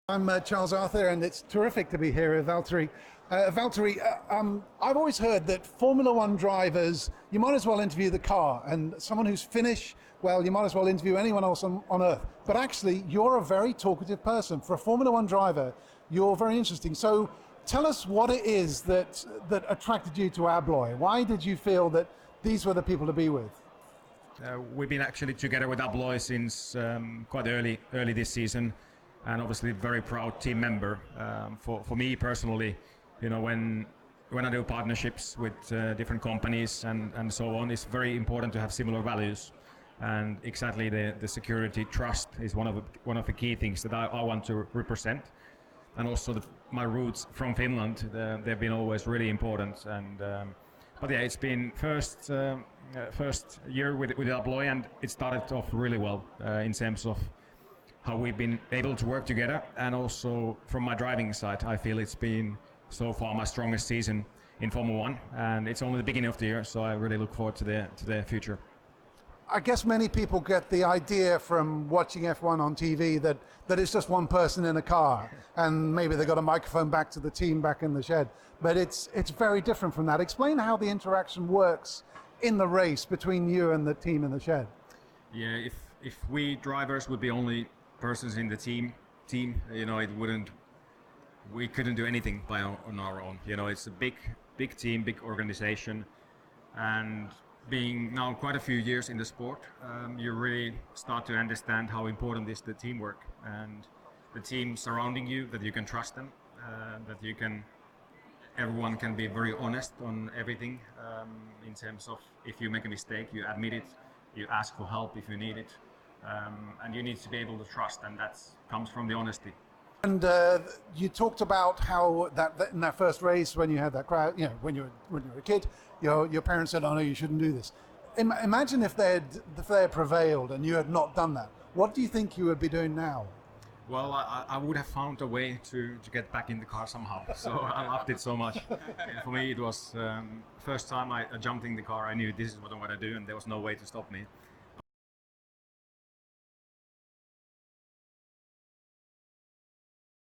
I'm Charles Arthur, and it's terrific to be here with Valtteri. I've always heard that Formula One drivers, you might as well interview the car, and someone who's Finnish, well, you might as well interview anyone else on Earth. But actually, you're a very talkative person. For a Formula One driver, you're very interesting. So tell us what it is that attracted you to Abloy. Why did you feel that these were the people to be with? We've been actually together with Abloy since quite early this season. And obviously very proud team member. For me personally, you know, when I do partnerships with different companies and so on, it's very important to have similar values. And exactly the security trust is one of the key things that I want to represent. And also my roots from Finland, they've been always really important. And but yeah, it's been first year with Abloy, and it started off really well in terms of how we've been able to work together, and also from my driving side, I feel it's been so far my strongest season in Formula One, and it's only the beginning of the year, so I really look forward to the future. I guess many people get the idea from watching F1 on TV that it's just one person in a car, and maybe they got a microphone back to the team back in the shed. But it's very different from that. Explain how the interaction works in the race between you and the team in the shed. Yeah, if we drivers would be only persons in the team, you know, we couldn't do anything on our own. You know, it's a big team, big organization, and being now quite a few years in the sport, you really start to understand how important is the teamwork and the team surrounding you, that you can trust them, that everyone can be very honest on everything, in terms of if you make a mistake, you admit it, you ask for help if you need it. And you need to be able to trust, and that comes from the honesty. And you talked about how that in that first race, when you had that crowd, you know, when you were a kid, your parents said, "Oh no, you shouldn't do this." Imagine if they had prevailed and you had not done that. What do you think you would be doing now? Well, I would have found a way to get back in the car somehow. So I loved it so much. And for me, it was first time I jumped in the car. I knew this is what I want to do, and there was no way to stop me.